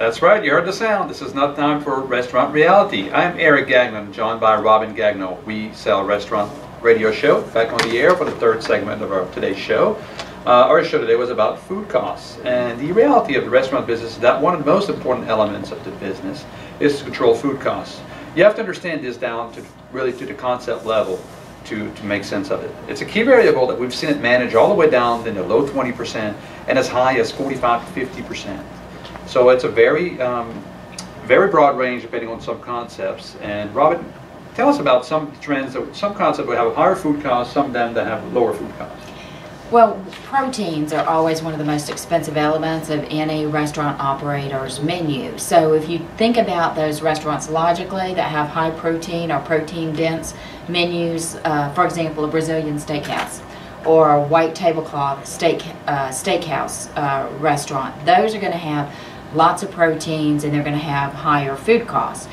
That's right, you heard the sound. This is not time for Restaurant Reality. I'm Eric Gagnon, joined by Robin Gagnon. We Sell Restaurant radio show, back on the air for the third segment of our today's show. Our show today was about food costs, and the reality of the restaurant business is that one of the most important elements of the business is to control food costs. You have to understand this down to really to the concept level to make sense of it. It's a key variable that we've seen it manage all the way down in the low 20% and as high as 45 to 50%. So it's a very broad range depending on some concepts. And Robin, tell us about some trends, some concepts that have higher food costs, some of them that have lower food costs. Well, proteins are always one of the most expensive elements of any restaurant operator's menu. So if you think about those restaurants logically that have high protein or protein dense menus, for example, a Brazilian steakhouse or a white tablecloth steakhouse restaurant, those are going to have lots of proteins and they're going to have higher food costs.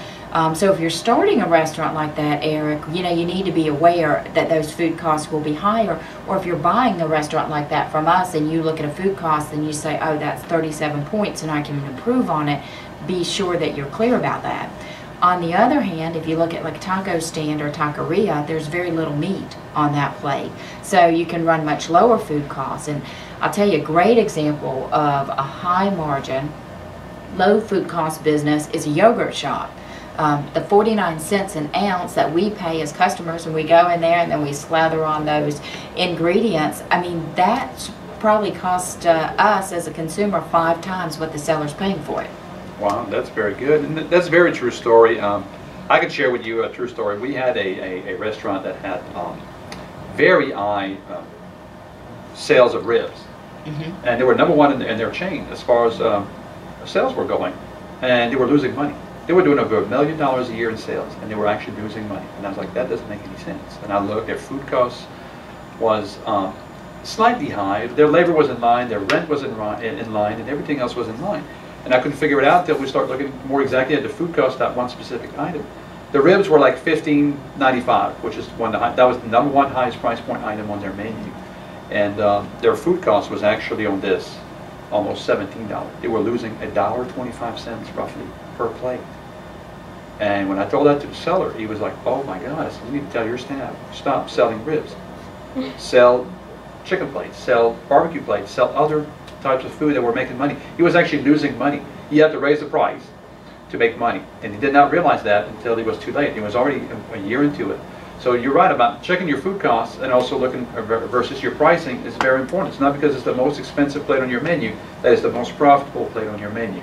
So if you're starting a restaurant like that, Eric, you need to be aware that those food costs will be higher. Or if you're buying a restaurant like that from us and you look at a food cost and you say, oh, that's 37 points and I can improve on it, be sure that you're clear about that. On the other hand, if you look at like a taco stand or taqueria, there's very little meat on that plate. So you can run much lower food costs. And I'll tell you a great example of a high margin, low food cost business is a yogurt shop. The 49 cents an ounce that we pay as customers when we go in there and then we slather on those ingredients, I mean, that probably cost us as a consumer 5 times what the seller's paying for it. Wow, that's very good. And that's a very true story. I could share with you a true story. We had a restaurant that had very high sales of ribs. Mm-hmm. And they were number one in their chain as far as sales were going. And they were losing money. They were doing over $1 million a year in sales, and they were actually losing money. And I was like, that doesn't make any sense. And I looked, their food costs was slightly high. Their labor was in line, their rent was in line, and everything else was in line. And I couldn't figure it out until we started looking more exactly at the food cost of that one specific item. The ribs were like $15.95, which is that was the number one highest price point item on their menu. And their food cost was actually on this almost $17. They were losing $1.25 roughly per plate. And when I told that to the seller, he was like, oh my God, I said, you need to tell your staff, stop selling ribs. Sell chicken plates, sell barbecue plates, sell other types of food that were making money. He was actually losing money. He had to raise the price to make money. And he did not realize that until it was too late. He was already a year into it. So you're right about checking your food costs and also looking versus your pricing is very important. It's not because it's the most expensive plate on your menu that is the most profitable plate on your menu.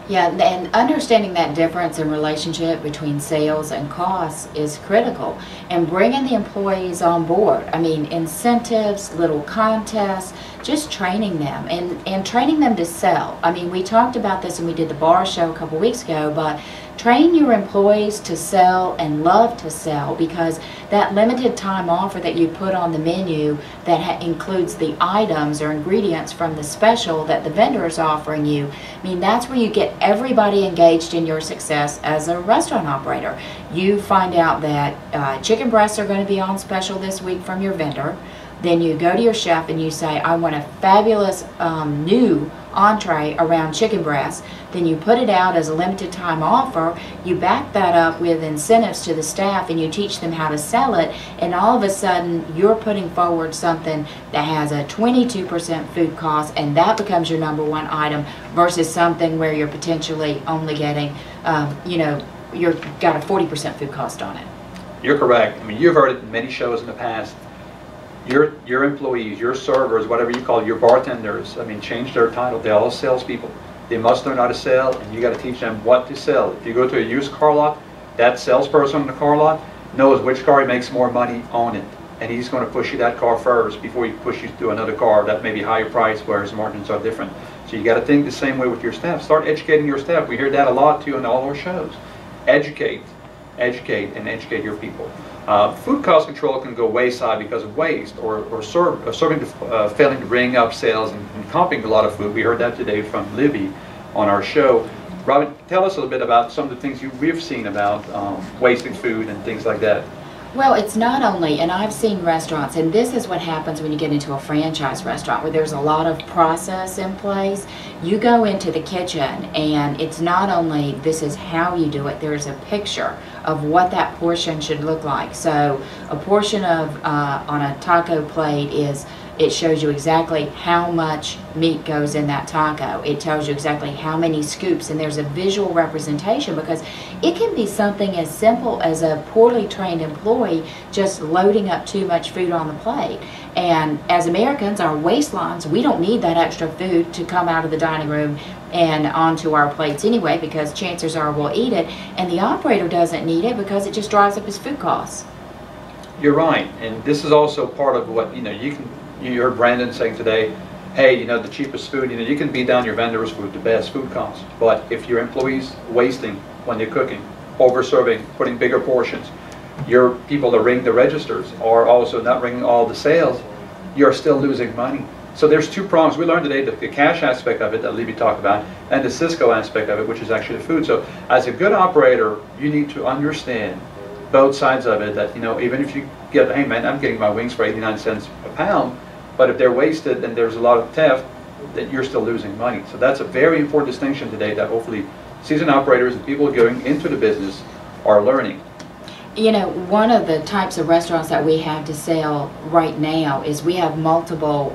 Yeah, and understanding that difference in relationship between sales and costs is critical. And bringing the employees on board. I mean, incentives, little contests, just training them and training them to sell. I mean, we talked about this and we did the bar show a couple weeks ago, but train your employees to sell and love to sell, because that limited time offer that you put on the menu that includes the items or ingredients from the special that the vendor is offering you, I mean, that's where you get everybody engaged in your success as a restaurant operator. You find out that chicken breasts are going to be on special this week from your vendor. Then you go to your chef and you say, I want a fabulous new entree around chicken breast. Then you put it out as a limited time offer. You back that up with incentives to the staff and you teach them how to sell it. And all of a sudden you're putting forward something that has a 22% food cost, and that becomes your number one item versus something where you're potentially only getting, you've got a 40% food cost on it. You're correct. I mean, you've heard it in many shows in the past. Your employees, your servers, whatever you call it, your bartenders, I mean, change their title. They're all salespeople. They must learn how to sell, and you got to teach them what to sell. If you go to a used car lot, that salesperson in the car lot knows which car makes more money on it, and he's going to push you that car first before he pushes you to another car that may be higher price, where his margins are different. So you got to think the same way with your staff. Start educating your staff. We hear that a lot too in all our shows. Educate, and educate your people. Food cost control can go wayside because of waste or failing to bring up sales and comping a lot of food. We heard that today from Libby on our show. Robin, tell us a little bit about some of the things we've seen about wasting food and things like that. Well, it's not only, and I've seen restaurants, and this is what happens when you get into a franchise restaurant where there's a lot of process in place. You go into the kitchen and it's not only this is how you do it, there's a picture of what that portion should look like. So a portion of on a taco plate is, it shows you exactly how much meat goes in that taco. It tells you exactly how many scoops, and there's a visual representation, because it can be something as simple as a poorly trained employee just loading up too much food on the plate. And as Americans, our waistlines, we don't need that extra food to come out of the dining room and onto our plates anyway, because chances are we'll eat it, and the operator doesn't need it because it just drives up his food costs. You're right, and this is also part of what, you heard Brandon saying today, hey, the cheapest food, you can beat down your vendors with the best food costs. But if your employees wasting when they're cooking, over-serving, putting bigger portions, your people that ring the registers are also not ringing all the sales, you're still losing money. So there's two prongs. We learned today the cash aspect of it that Libby talked about, and the Cisco aspect of it, which is actually the food. So as a good operator, you need to understand both sides of it, that even if you get, hey man, I'm getting my wings for 89 cents a pound, but if they're wasted and there's a lot of theft, that you're still losing money. So that's a very important distinction today that hopefully seasoned operators and people going into the business are learning. One of the types of restaurants that we have to sell right now is we have multiple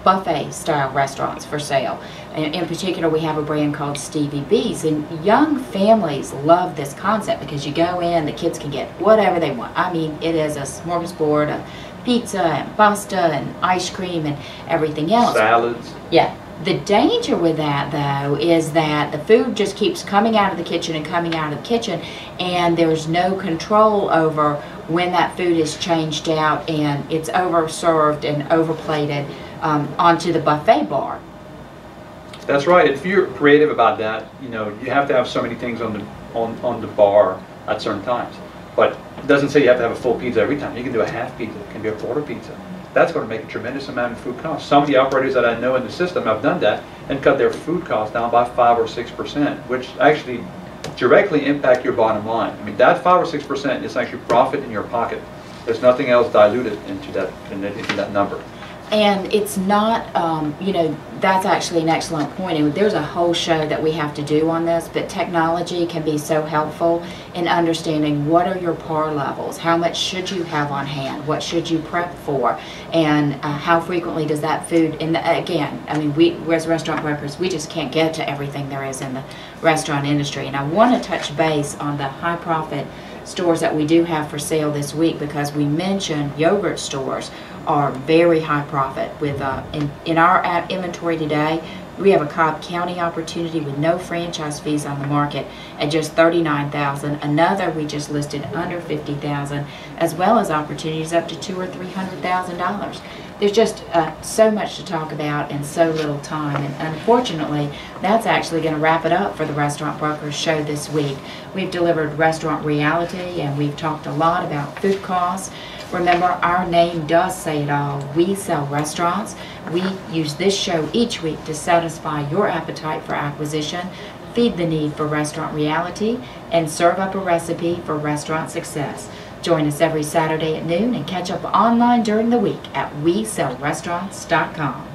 buffet style restaurants for sale. In particular, we have a brand called Stevie B's, and young families love this concept because you go in, the kids can get whatever they want. I mean, it is a smorgasbord of pizza and pasta and ice cream and everything else. Salads. Yeah. The danger with that, though, is that the food just keeps coming out of the kitchen and coming out of the kitchen, and there's no control over when that food is changed out and it's over-served and overplated onto the buffet bar. That's right. If you're creative about that, you have to have so many things on the bar at certain times. But it doesn't say you have to have a full pizza every time. You can do a half pizza. It can be a quarter pizza. That's going to make a tremendous amount of food costs. Some of the operators that I know in the system have done that and cut their food costs down by 5 or 6%, which actually directly impact your bottom line. I mean, that 5 or 6% is actually profit in your pocket. There's nothing else diluted into that number. And it's not, that's actually an excellent point. And there's a whole show that we have to do on this, but technology can be so helpful in understanding what are your par levels, how much should you have on hand, what should you prep for, and how frequently does that food, and again, I mean, we as restaurant workers, we just can't get to everything there is in the restaurant industry. And I want to touch base on the high profit stores that we do have for sale this week, because we mentioned yogurt stores are very high profit. With in our inventory today, we have a Cobb County opportunity with no franchise fees on the market at just $39,000. Another we just listed under $50,000, as well as opportunities up to $200,000 or $300,000. There's just so much to talk about and so little time, and unfortunately that's actually going to wrap it up for the Restaurant Brokers show this week. We've delivered restaurant reality, and we've talked a lot about food costs. Remember, our name does say it all. We sell restaurants. We use this show each week to satisfy your appetite for acquisition, feed the need for restaurant reality, and serve up a recipe for restaurant success. Join us every Saturday at noon and catch up online during the week at WeSellRestaurants.com.